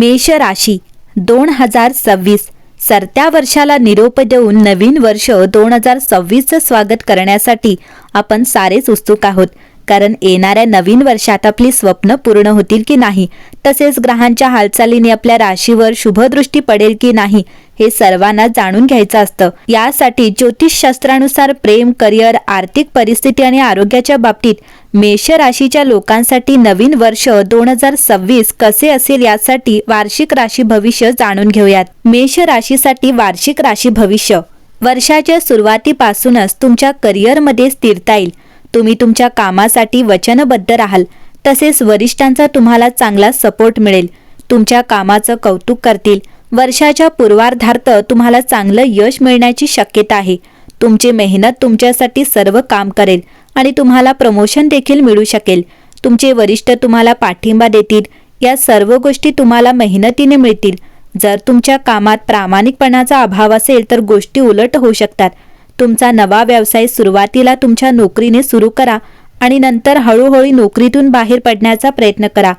मेष राशी 2026 सरत्या वर्षाला निरोप देऊन नवीन वर्ष 2026चं स्वागत करण्यासाठी आपण सारेच उत्सुक आहोत. कारण येणाऱ्या नवीन वर्षात आपली स्वप्न पूर्ण होतील की नाही, तसेच ग्रहांच्या हालचालीने आपल्या राशीवर शुभदृष्टी पडेल की नाही हे सर्वांना जाणून घ्यायचं असतं. यासाठी ज्योतिषशास्त्रानुसार प्रेम, करिअर, आर्थिक परिस्थिती आणि आरोग्याच्या बाबतीत मेष राशीच्या लोकांसाठी नवीन वर्ष 2026 कसे असेल यासाठी वार्षिक राशी भविष्य जाणून घेऊयात. मेष राशीसाठी वार्षिक राशी भविष्य. वर्षाच्या सुरुवातीपासूनच तुमच्या करिअरमध्ये स्थिरता येईल. तुम्ही तुमच्या कामासाठी वचनबद्ध राहाल. तसेच वरिष्ठांचा तुम्हाला चांगला सपोर्ट मिळेल. तुमच्या कामाचं कौतुक करतील. वर्षाच्या पूर्वार्धार्थ तुम्हाला चांगलं यश मिळण्याची शक्यता आहे. तुमची मेहनत तुमच्यासाठी सर्व काम करेल आणि तुम्हाला प्रमोशन देखील मिळू शकेल. तुमचे वरिष्ठ तुम्हाला पाठिंबा देतील. या सर्व गोष्टी तुम्हाला मेहनतीने मिळतील. जर तुमच्या कामात प्रामाणिकपणाचा अभाव असेल तर गोष्टी उलट होऊ शकतात. तुमचा नवा व्यवसाय सुरुवातीला तुमच्या नोकरीने सुरू करा आणि नंतर हळूहळू नोकरीतून बाहेर पडण्याचा प्रयत्न करा.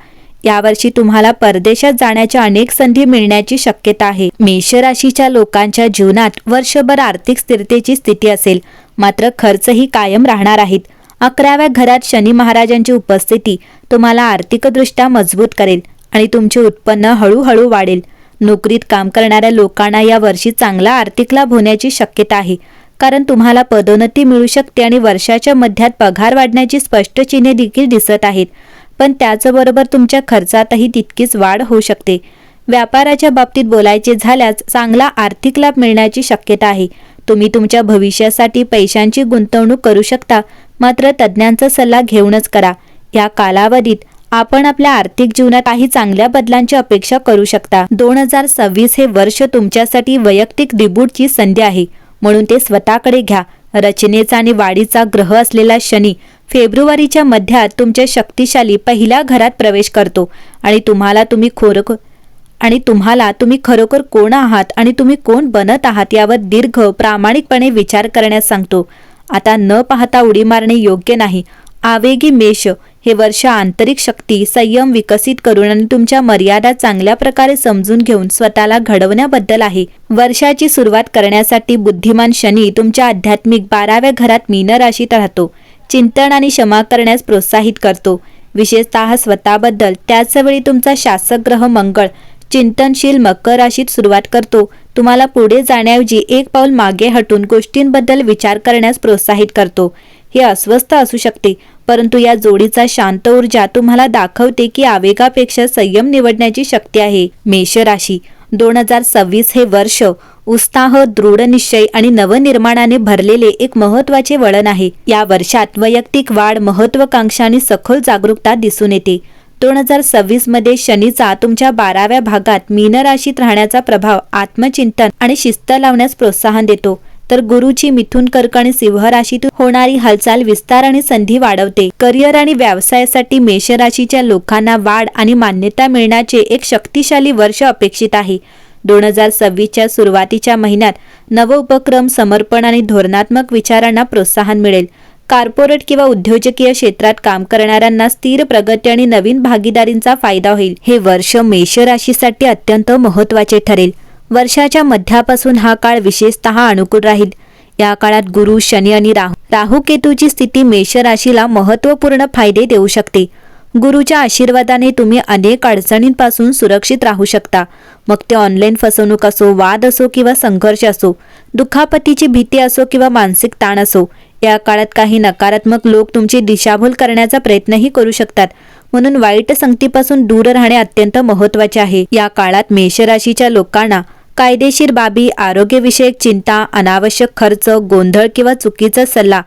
यावर्षी तुम्हाला परदेशात जाण्याच्या अनेक संधी मिळण्याची शक्यता आहे. मेष राशीच्या लोकांच्या जीवनात वर्षभर आर्थिक स्थिरतेची स्थिती असेल, मात्र खर्चही कायम राहणार आहेत. 11व्या घरात शनी महाराजांची उपस्थिती तुम्हाला आर्थिकदृष्ट्या मजबूत करेल आणि तुमचे उत्पन्न हळूहळू वाढेल. नोकरीत काम करणाऱ्या लोकांना या वर्षी चांगला आर्थिक लाभ होण्याची शक्यता आहे, कारण तुम्हाला पदोन्नती मिळू शकते आणि वर्षाच्या मध्यात पगार वाढण्याची स्पष्ट चिन्हे देखील दिसत आहेत. पण त्याचबरोबर तुमच्या खर्चातही तितकीच वाढ होऊ शकते. व्यापाराच्या बाबतीत बोलायचे झाल्यास चांगला आर्थिक लाभ मिळण्याची शक्यता आहे. तुम्ही तुमच्या भविष्यासाठी पैशांची गुंतवणूक करू शकता, मात्र तज्ज्ञांचा सल्ला घेऊनच करा. या कालावधीत आपण आपल्या आर्थिक जीवनात काही चांगल्या बदलांची अपेक्षा करू शकता. 2026 हे वर्ष तुमच्यासाठी वैयक्तिक रिबूटची संधी आहे, म्हणून ते स्वतःकडे घ्या. रचनेचा आणि वाढीचा ग्रह असलेला शनी फेब्रुवारीच्या मध्यात तुमच्या शक्तिशाली पहिल्या घरात प्रवेश करतो आणि तुम्हाला तुम्ही खरोखर कोण आहात आणि तुम्ही कोण बनत आहात यावर दीर्घ प्रामाणिकपणे विचार करण्यास सांगतो. आता न पाहता उडी मारणे योग्य नाही. आवेगी मेष हे वर्ष आंतरिक शक्ती, संयम विकसित करून आणि तुमच्या मर्यादा चांगल्या प्रकारे समजून घेऊन स्वतःला घडवण्याबद्दल आहे. वर्षाची सुरुवात करण्यासाठी बुद्धिमान शनी तुमच्या आध्यात्मिक 12व्या घरात मीन राशीत राहतो. चिंतन आणि क्षमा करण्यास प्रोत्साहित करतो, विशेषतः स्वतःबद्दल. त्याचवेळी तुमचा शासक ग्रह मंगळ चिंतनशील मकर राशीत सुरुवात करतो. तुम्हाला पुढे जाण्याऐवजी एक पाऊल मागे हटून गोष्टींबद्दल विचार करण्यास प्रोत्साहित करतो. हे अस्वस्थ असू शकते, परंतु या जोडीचा शांत ऊर्जा तुम्हाला दाखवते की आवेगापेक्षा संयम निवडण्याची शक्ती आहे. मेष राशी 2026 हे वर्ष उत्साह, दृढ निश्चय आणि नवनिर्माणाने भरलेले एक महत्त्वाचे वळण आहे. या वर्षात वैयक्तिक वाढ, महत्त्वाकांक्षा आणि सखोल जागरूकता दिसून येते. 2026 मध्ये शनीचा तुमच्या 12व्या भागात मीन राशीत राहण्याचा प्रभाव आत्मचिंतन आणि शिस्त लावण्यास प्रोत्साहन देतो. तर गुरुची मिथुन, कर्क आणि सिंह राशीतून होणारी हालचाल विस्तार आणि संधी वाढवते. करिअर आणि व्यवसायासाठी मेष राशीच्या लोकांना वाढ आणि मान्यता मिळण्याचे एक शक्तिशाली वर्ष अपेक्षित आहे. 2026च्या सुरुवातीच्या महिन्यात नव उपक्रम, समर्पण आणि धोरणात्मक विचारांना प्रोत्साहन मिळेल. कॉर्पोरेट किंवा उद्योजकीय क्षेत्रात काम करणाऱ्यांना स्थिर प्रगती आणि नवीन भागीदारींचा फायदा होईल. हे वर्ष मेष राशीसाठी अत्यंत महत्त्वाचे ठरेल. वर्षाच्या मध्यापासून हा काळ विशेषतः अनुकूल राहील. या काळात गुरु, शनी आणि राहू केतूची स्थिती मेष राशीला महत्त्वपूर्ण फायदे देऊ शकते. गुरुच्या आशीर्वादाने तुम्ही अनेक अडचणींपासून सुरक्षित राहू शकता. मग ते ऑनलाईन फसवणूक असो, वाद असो किंवा संघर्ष असो, दुखापतीची भीती असो किंवा मानसिक ताण असो. या काळात काही नकारात्मक लोक तुमची दिशाभूल करण्याचा प्रयत्नही करू शकतात, म्हणून वाईट संगतीपासून दूर राहणे अत्यंत महत्त्वाचे आहे. या काळात मेष राशीच्या लोकांना कायदेशीर बाबी, आरोग्यविषयक चिंता, अनावश्यक खर्च, गोंधळ किंवा चुकीचा सल्ला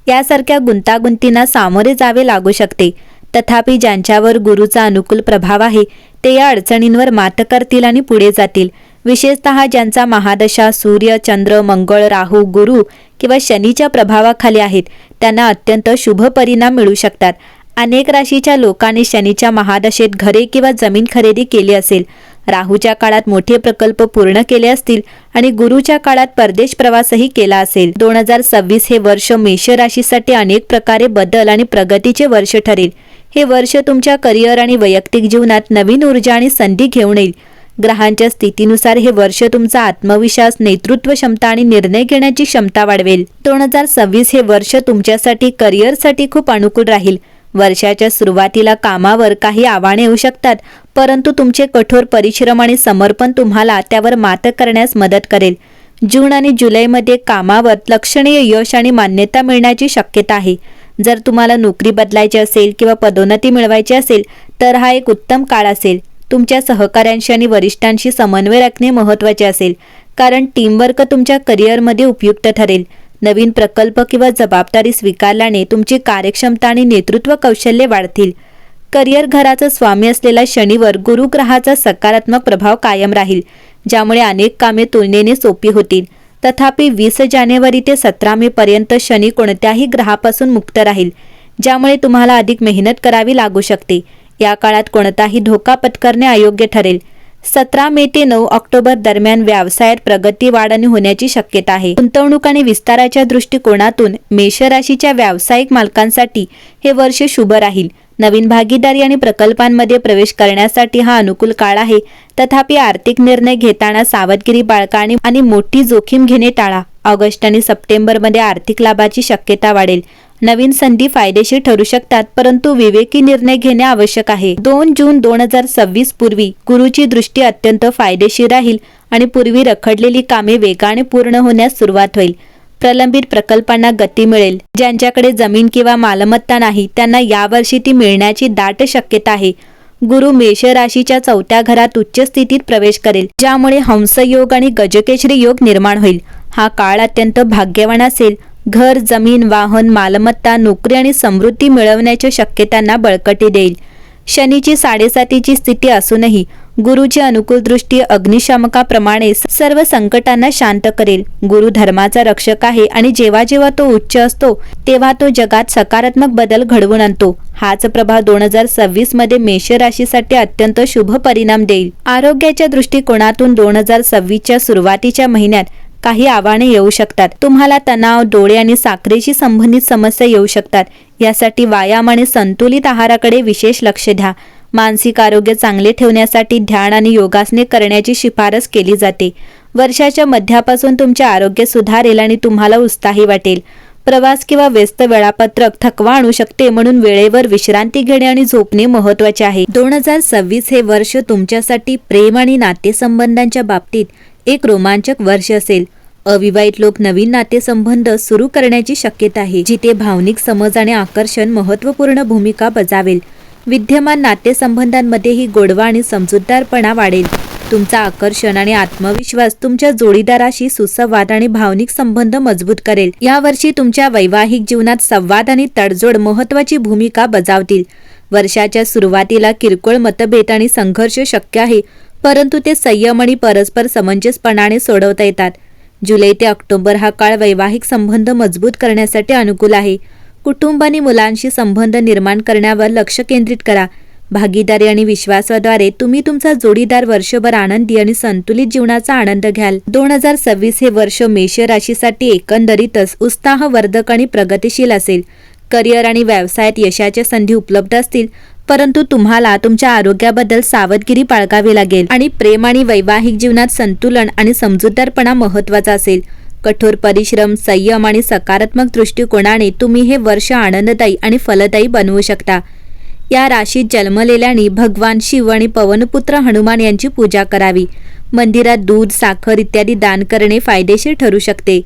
यासारख्या गुंतागुंतींना सामोरे जावे लागू शकते. तथापि ज्यांच्यावर गुरुचा अनुकूल प्रभाव आहे ते या अडचणींवर मात करतील आणि पुढे जातील. विशेषतः ज्यांचा महादशा सूर्य, चंद्र, मंगळ, राहू, गुरु किंवा शनीच्या प्रभावाखाली आहेत त्यांना अत्यंत शुभ परिणाम मिळू शकतात. अनेक राशीच्या लोकांनी शनीच्या महादशेत घरे किंवा जमीन खरेदी केली असेल, राहूच्या काळात मोठे प्रकल्प पूर्ण केले असतील आणि गुरुच्या काळात परदेश प्रवासही केला असेल. 2026 हे वर्ष मेष राशीसाठी अनेक प्रकारे बदल आणि प्रगतीचे वर्ष ठरेल. हे वर्ष तुमच्या करिअर आणि वैयक्तिक जीवनात नवीन ऊर्जा आणि संधी घेऊन येईल. ग्रहांच्या स्थितीनुसार हे वर्ष तुमचा आत्मविश्वास, नेतृत्व क्षमता आणि निर्णय घेण्याची क्षमता वाढवेल. 2026 हे वर्ष तुमच्यासाठी करिअरसाठी खूप अनुकूल राहील. वर्षाच्या सुरुवातीला कामावर काही आव्हाने येऊ शकतात, परंतु तुमचे कठोर परिश्रम आणि समर्पण तुम्हाला त्यावर मात करण्यास मदत करेल. जून आणि जुलैमध्ये कामावर लक्षणीय यश आणि मान्यता मिळण्याची शक्यता आहे. जर तुम्हाला नोकरी बदलायची असेल किंवा पदोन्नती मिळवायची असेल तर हा एक उत्तम काळ असेल. तुमच्या सहकाऱ्यांशी आणि वरिष्ठांशी समन्वय राखणे महत्त्वाचे असेल, कारण टीमवर्क तुमच्या करिअरमध्ये उपयुक्त ठरेल. नवीन प्रकल्प किंवा जबाबदारी स्वीकारल्याने तुमची कार्यक्षमता आणि नेतृत्व कौशल्ये वाढतील. करिअर घराचा स्वामी असलेला शनीवर गुरु ग्रहाचा सकारात्मक प्रभाव कायम राहील, ज्यामुळे अनेक कामे तुलनेने सोपी होतील. तथापि 20 जानेवारी ते 17 मे पर्यंत शनी कोणत्याही ग्रहापासून मुक्त राहील, ज्यामुळे तुम्हाला अधिक मेहनत करावी लागू शकते. या काळात कोणताही धोका पत्करणे अयोग्य ठरेल. 17 मे ते 9 ऑक्टोबर दरम्यान व्यवसायात प्रगती वाढणी होण्याची शक्यता आहे. गुंतवणूक आणि विस्ताराच्या दृष्टिकोनातून मेष राशीच्या व्यावसायिक मालकांसाठी हे वर्ष शुभ राहील. नवीन भागीदारी आणि प्रकल्पांमध्ये प्रवेश करण्यासाठी हा अनुकूल काळ आहे. तथापि आर्थिक निर्णय घेताना सावधगिरी बाळगा आणि मोठी जोखीम घेणे टाळा. ऑगस्ट आणि सप्टेंबरमध्ये आर्थिक लाभाची शक्यता वाढेल. नवीन संधी फायदेशीर ठरू शकतात, परंतु विवेकी निर्णय घेणे आवश्यक आहे. 2 जून 2026 पूर्वी गुरुची दृष्टी अत्यंत फायदेशीर राहील आणि पूर्वी रखडलेली कामे वेगाने पूर्ण होण्यास सुरुवात होईल. प्रलंबित प्रकल्पांना गती मिळेल. ज्यांच्याकडे जमीन किंवा मालमत्ता नाही त्यांना यावर्षी ती मिळण्याची दाट शक्यता आहे. गुरु मेष राशीच्या 4थ्या घरात उच्च स्थितीत प्रवेश करेल, ज्यामुळे हंसयोग आणि गजकेशरी योग निर्माण होईल. हा काळ अत्यंत भाग्यवान असेल. घर, जमीन, वाहन, मालमत्ता, नोकरी आणि समृद्धी मिळवण्याच्या शक्यतांना बळकटी देईल. शनीची 7.5ची स्थिती असूनही गुरुची अनुकूल दृष्टी अग्निशामकाप्रमाणे सर्व संकटांना शांत करेल. गुरु धर्माचा रक्षक आहे आणि जेव्हा जेव्हा तो उच्च असतो तेव्हा तो जगात सकारात्मक बदल घडवून आणतो. हाच प्रभाव 2026 मध्ये मेष राशीसाठी अत्यंत शुभ परिणाम देईल. आरोग्याच्या दृष्टिकोनातून 2026च्या सुरुवातीच्या महिन्यात काही आव्हाने येऊ शकतात. तुम्हाला तणाव, डोळे आणि साखरेशी संबंधित समस्या येऊ शकतात. यासाठी व्यायाम आणि संतुलित आहाराकडे विशेष लक्ष द्या. मानसिक आरोग्य चांगले ठेवण्यासाठी ध्यान आणि योगासने करण्याची शिफारस केली जाते. वर्षाच्या मध्यापासून तुमचे आरोग्य सुधारेल आणि तुम्हाला उत्साही वाटेल. प्रवास किंवा व्यस्त वेळापत्रक थकवा आणू शकते, म्हणून वेळेवर विश्रांती घेणे आणि झोपणे महत्त्वाचे आहे. 2026 हे वर्ष तुमच्यासाठी प्रेम आणि नातेसंबंधांच्या बाबतीत एक रोमांचक वर्ष असेल. अविवाहित लोक नवीन नातेसंबंध सुरू करण्याची शक्यता आहे, जिथे भावनिक समज आणि आकर्षण महत्त्वपूर्ण भूमिका बजावेल. विद्यमान नातेसंबंधांमध्येही गोडवा आणि समजूतदारपणा वाढेल. तुमचा आकर्षण आणि आत्मविश्वास तुमच्या जोडीदाराशी सुसंवाद आणि भावनिक संबंध मजबूत करेल. यावर्षी तुमच्या वैवाहिक जीवनात संवाद आणि तडजोड महत्त्वाची भूमिका बजावतील. वर्षाच्या सुरुवातीला किरकोळ मतभेद आणि संघर्ष शक्य आहे, परंतु ते संयम आणि परस्पर समंजसपणाने सोडवता येतात. जुलै ते ऑक्टोबर हा काळ वैवाहिक संबंध मजबूत करण्यासाठी अनुकूल आहे. कुटुंब आणि मुलांशी संबंध निर्माण करण्यावर लक्ष केंद्रित करा. भागीदारी आणि विश्वासाद्वारे तुम्ही तुमचा जोडीदार वर्षभर आनंदी आणि संतुलित जीवनाचा आनंद घ्याल. 2026 हे वर्ष मेष राशीसाठी एकंदरीतच उत्साहवर्धक आणि प्रगतिशील असेल. करिअर आणि व्यवसायात यशाच्या संधी उपलब्ध असतील, परंतु तुम्हाला तुमच्या आरोग्याबद्दल सावधगिरी बाळगावी लागेल आणि प्रेम आणि वैवाहिक जीवनात संतुलन आणि समजूतदारपणा महत्त्वाचा असेल. कठोर परिश्रम, संयम आणि सकारात्मक दृष्टिकोनाने तुम्ही हे वर्ष आनंददायी आणि फलदायी बनवू शकता. या राशीत जन्मलेल्यांनी भगवान शिव आणि पवनपुत्र हनुमान यांची पूजा करावी. मंदिरात दूध, साखर इत्यादी दान करणे फायदेशीर ठरू शकते.